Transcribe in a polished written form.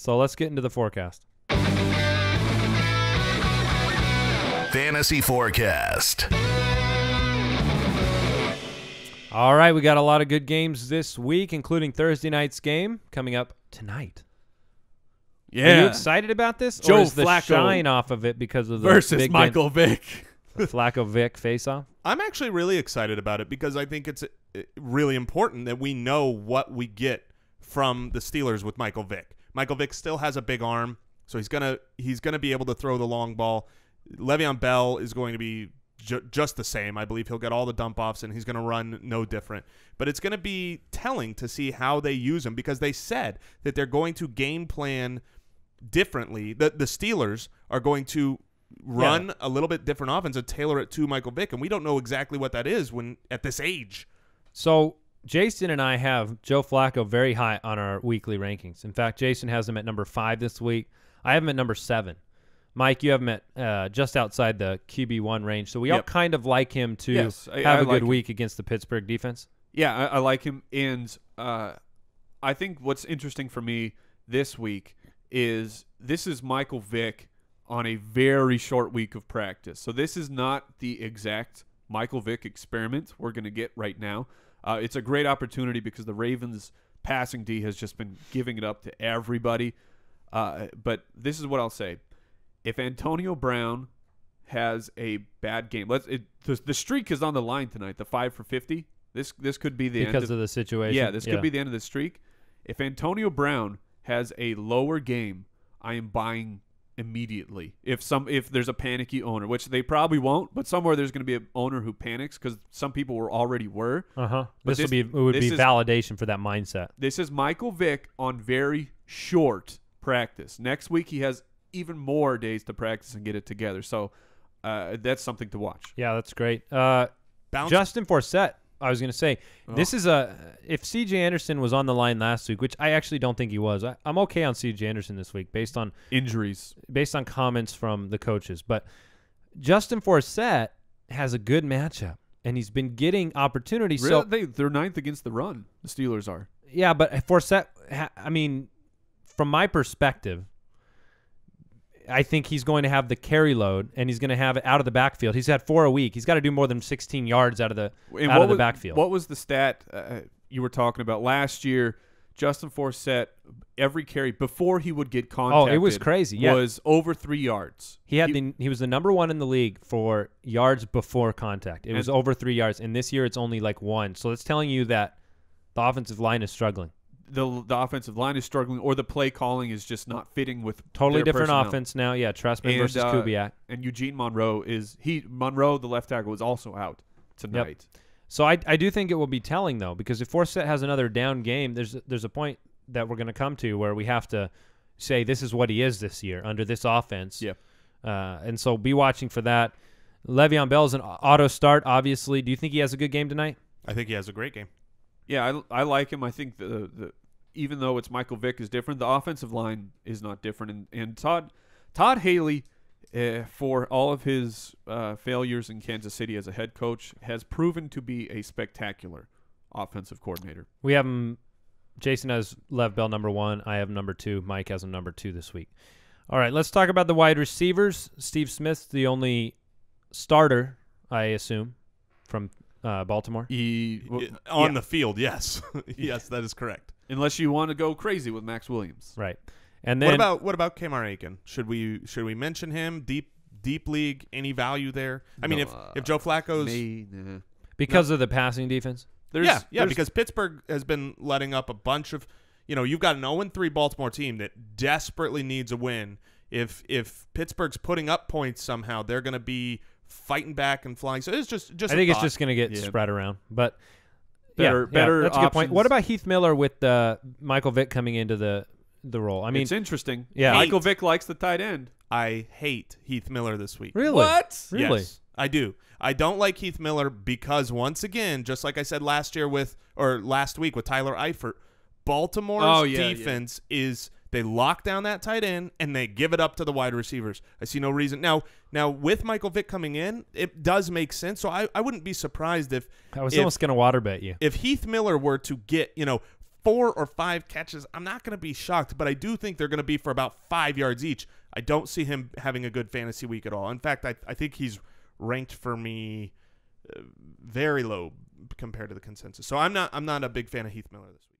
So let's get into the forecast. Fantasy Forecast. All right, we got a lot of good games this week, including Thursday night's game coming up tonight. Yeah. Are you excited about this? Joe or is the Flacco shine off of it because of the versus big Michael Vick. Flacco Vick face-off? I'm actually really excited about it because I think it's really important that we know what we get from the Steelers with Michael Vick. Michael Vick still has a big arm, so he's gonna be able to throw the long ball. Le'Veon Bell is going to be just the same. I believe he'll get all the dump-offs, and he's going to run no different. But it's going to be telling to see how they use him because they said that they're going to game plan differently. The Steelers are going to run a little bit different offense and tailor it to Michael Vick, and we don't know exactly what that is when at this age. So Jason and I have Joe Flacco very high on our weekly rankings. In fact, Jason has him at number 5 this week. I have him at number 7. Mike, you have him at just outside the QB1 range. So we all kind of like him to have a good week against the Pittsburgh defense. Yeah, I like him. And I think what's interesting for me this week is this is Michael Vick on a very short week of practice. So this is not the exact Michael Vick experiment we're going to get right now. It's a great opportunity because the Ravens' passing D has just been giving it up to everybody. But this is what I'll say. If Antonio Brown has a bad game, the streak is on the line tonight, the 5 for 50. This could be the end because of the situation. Yeah, this could be the end of the streak. If Antonio Brown has a lower game, I am buying immediately. If there's a panicky owner, which they probably won't, but somewhere there's going to be an owner who panics because some people already were. This would be validation for that mindset. This is Michael Vick on very short practice. Next week he has even more days to practice and get it together. So that's something to watch. Yeah, that's great. Justin Forsett, I was going to say, this is if C.J. Anderson was on the line last week, which I actually don't think he was. I'm okay on C.J. Anderson this week based on injuries, based on comments from the coaches. But Justin Forsett has a good matchup, and he's been getting opportunities. Really? So they're 9th against the run, the Steelers are. Yeah, but Forsett, I mean, from my perspective, I think he's going to have the carry load, and he's going to have it out of the backfield. He's had 4 a week. He's got to do more than 16 yards out of the backfield. What was the stat you were talking about last year? Justin Forsett, every carry before he would get contacted. Oh, it was crazy. Yeah, was over 3 yards. He was the number 1 in the league for yards before contact. It was over 3 yards, and this year it's only like 1. So it's telling you that the offensive line is struggling. The offensive line is struggling, or the play calling is just not fitting with totally different personnel. Offense now. Yeah, Trustman versus Kubiak. And Eugene Monroe Monroe, the left tackle, is also out tonight. Yep. So I do think it will be telling though, because if Forsett has another down game, there's a point that we're going to come to where we have to say this is what he is this year under this offense. Yeah. And so be watching for that. Le'Veon Bell is an auto start. Obviously, do you think he has a good game tonight? I think he has a great game. Yeah, I like him. I think the even though it's Michael Vick is different, the offensive line is not different. And Todd Haley, for all of his failures in Kansas City as a head coach, has proven to be a spectacular offensive coordinator. We have him. Jason has Lev Bell number 1. I have number 2. Mike has him number 2 this week. All right, let's talk about the wide receivers. Steve Smith's the only starter, I assume, from Baltimore. On the field, yes. Yes, that is correct. Unless you want to go crazy with Max Williams. Right. And then what about Kamar Aiken? Should we mention him? Deep league, any value there? I mean, if Joe Flacco's because of the passing defense? Because Pittsburgh has been letting up a bunch of, you've got an 0-3 Baltimore team that desperately needs a win. If Pittsburgh's putting up points somehow, they're going to be fighting back and flying. So it's just I think it's just going to get spread around. But better that's a good point. What about Heath Miller with Michael Vick coming into the role? I mean, it's interesting. Yeah, Michael Vick likes the tight end. I hate Heath Miller this week. Really? What? Really? Yes, I do. I don't like Heath Miller because, once again, just like I said last week with Tyler Eifert, Baltimore's defense is they lock down that tight end and they give it up to the wide receivers. I see no reason. Now with Michael Vick coming in, it does make sense. So I wouldn't be surprised if I was almost going to water bet you. If Heath Miller were to get, 4 or 5 catches, I'm not going to be shocked, but I do think they're going to be for about 5 yards each. I don't see him having a good fantasy week at all. In fact, I think he's ranked for me very low compared to the consensus. So I'm not a big fan of Heath Miller this week.